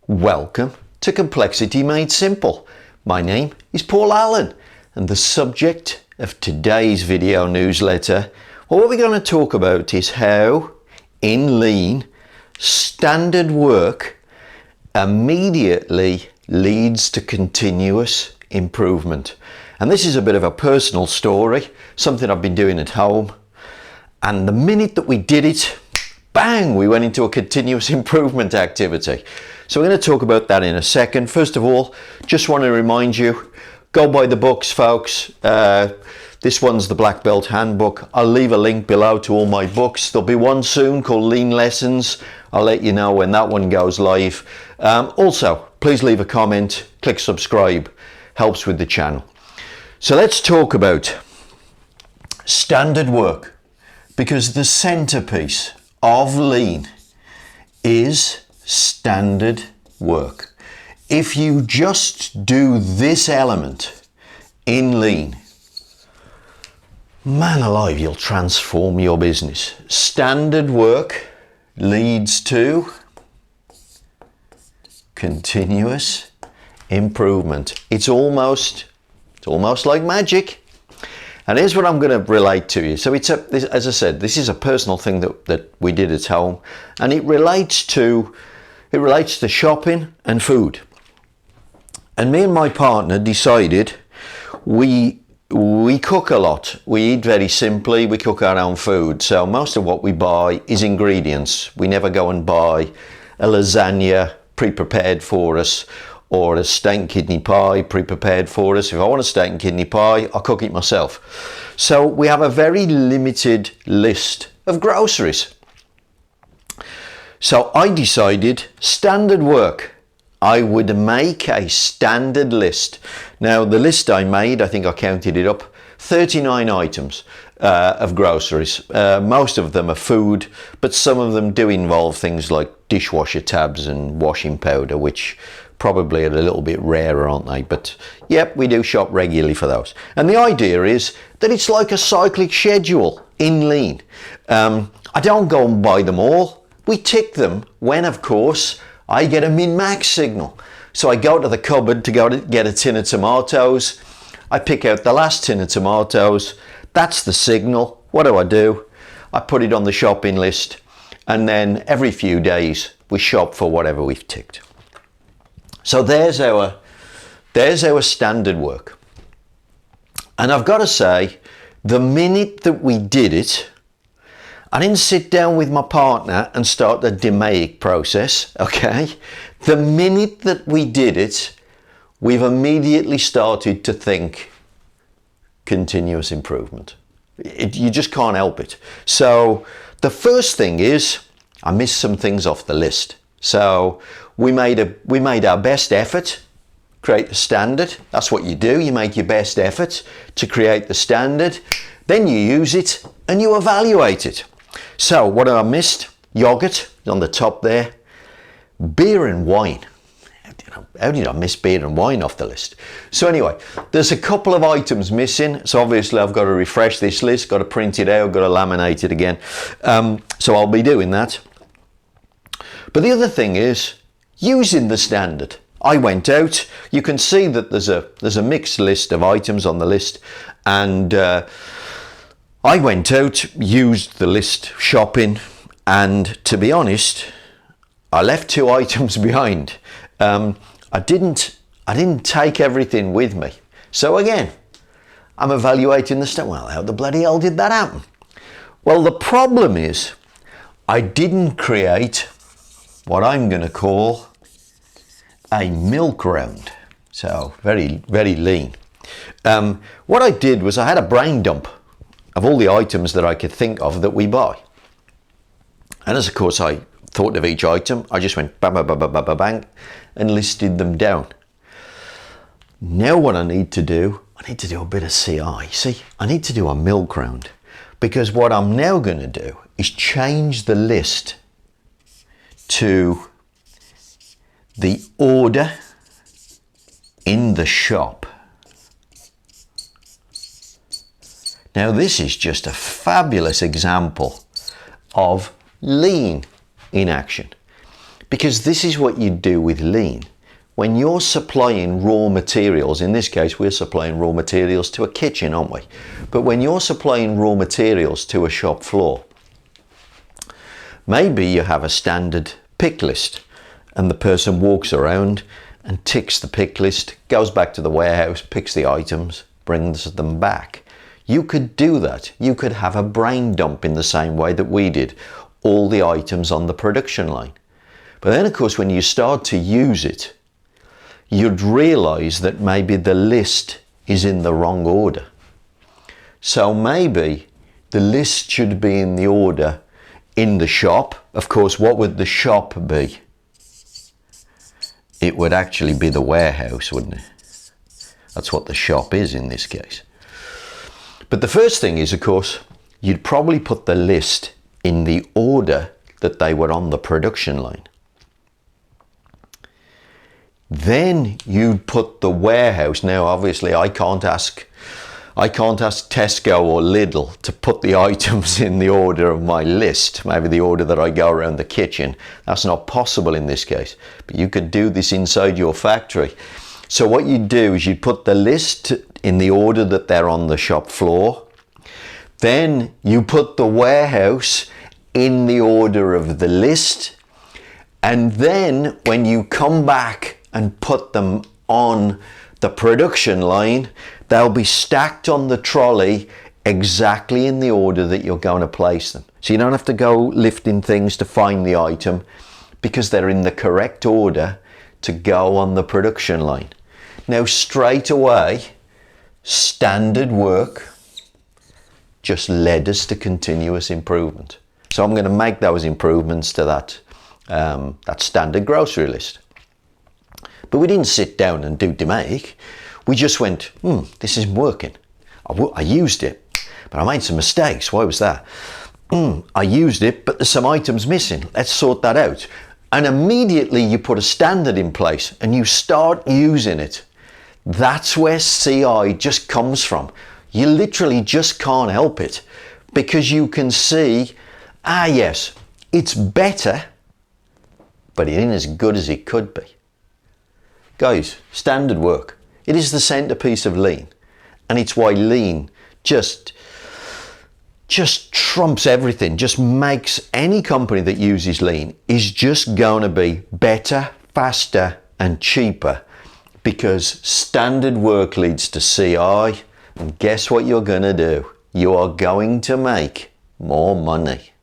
Welcome to Complexity Made Simple. My name is Paul Allen, and the subject of today's video newsletter, what we're going to talk about is how in Lean, standard work immediately leads to continuous improvement. And this is a bit of a personal story, something I've been doing at home. And the minute that we did it, bang, we went into a continuous improvement activity. So we're going to talk about that in a second. First of all, just want to remind you, go buy the books, folks. This one's the Black Belt Handbook. I'll leave a link below to all my books. There'll be one soon called Lean Lessons. I'll let you know when that one goes live. Also, please leave a comment, click subscribe, helps with the channel. So let's talk about standard work, because the centerpiece of Lean is standard work. If you just do this element in Lean, man alive, you'll transform your business. Standard work leads to continuous improvement. It's almost like magic. And here's what I'm going to relate to you. So as I said, this is a personal thing that we did at home, and it relates to shopping and food. And me and my partner decided we cook a lot. We eat very simply. We cook our own food. So most of what we buy is ingredients. We never go and buy a lasagna pre-prepared for us, or a steak and kidney pie pre-prepared for us. If I want a steak and kidney pie, I'll cook it myself. So we have a very limited list of groceries. So I decided, standard work, I would make a standard list. Now the list I made, I think I counted it up, 39 items of groceries. Most of them are food, but some of them do involve things like dishwasher tabs and washing powder, which probably are a little bit rarer, aren't they? But yep, we do shop regularly for those. And the idea is that it's like a cyclic schedule in Lean. I don't go and buy them all. We tick them when, of course, I get a min-max signal. So I go to the cupboard to go to get a tin of tomatoes. I pick out the last tin of tomatoes. That's the signal. What do? I put it on the shopping list, and then every few days we shop for whatever we've ticked. So there's our standard work. And I've got to say, the minute that we did it, I didn't sit down with my partner and start the DMAIC process, okay? The minute that we did it, we've immediately started to think continuous improvement. You just can't help it. So the first thing is, I missed some things off the list. So we made our best effort, create the standard. That's what you do. You make your best effort to create the standard. Then you use it and you evaluate it. So what I missed? Yogurt on the top there. Beer and wine. How did I miss beer and wine off the list? So anyway, there's a couple of items missing. So obviously I've got to refresh this list, got to print it out, got to laminate it again. So I'll be doing that. But the other thing is using the standard. I went out. You can see that there's a mixed list of items on the list, and I went out, used the list shopping, and to be honest, I left 2 items behind. I didn't take everything with me. So again, I'm evaluating the stuff. Well, how the bloody hell did that happen? Well, the problem is I didn't create what I'm going to call a milk round. So very, very lean. What I did was I had a brain dump of all the items that I could think of that we buy. And as of course I thought of each item, I just went bang, bang, bang, bang, bang, bang, and listed them down. Now what I need to do a bit of CI. See, I need to do a milk round, because what I'm now going to do is change the list to the order in the shop. Now this is just a fabulous example of Lean in action, Because this is what you do with lean. When you're supplying raw materials, in this case we're supplying raw materials to a kitchen, aren't we? But when you're supplying raw materials to a shop floor, maybe you have a standard pick list and the person walks around and ticks the pick list, goes back to the warehouse, picks the items, brings them back. You could do that. You could have a brain dump in the same way that we did, all the items on the production line. But then of course when you start to use it, you'd realize that maybe the list is in the wrong order. So maybe the list should be in the order in the shop. Of course, what would the shop be? It would actually be the warehouse, wouldn't it? That's what the shop is in this case. But the first thing is, of course, you'd probably put the list in the order that they were on the production line. Then you'd put the warehouse. Now, obviously, I can't ask Tesco or Lidl to put the items in the order of my list, maybe the order that I go around the kitchen. That's not possible in this case, but you could do this inside your factory. So what you'd do is you'd put the list in the order that they're on the shop floor. Then you put the warehouse in the order of the list. And then when you come back and put them on the production line, they'll be stacked on the trolley exactly in the order that you're going to place them. So you don't have to go lifting things to find the item, because they're in the correct order to go on the production line. Now straight away, standard work just led us to continuous improvement. So I'm going to make those improvements to that standard grocery list. But we didn't sit down and do DMake. We just went, this isn't working. I used it, but I made some mistakes. Why was that? I used it, but there's some items missing. Let's sort that out. And immediately you put a standard in place and you start using it. That's where CI just comes from. You literally just can't help it, because you can see, yes, it's better, but it ain't as good as it could be. Guys, standard work. It is the centerpiece of lean, and it's why lean just trumps everything, just makes any company that uses lean is just going to be better, faster and cheaper, because standard work leads to CI, and guess what you're going to do? You are going to make more money.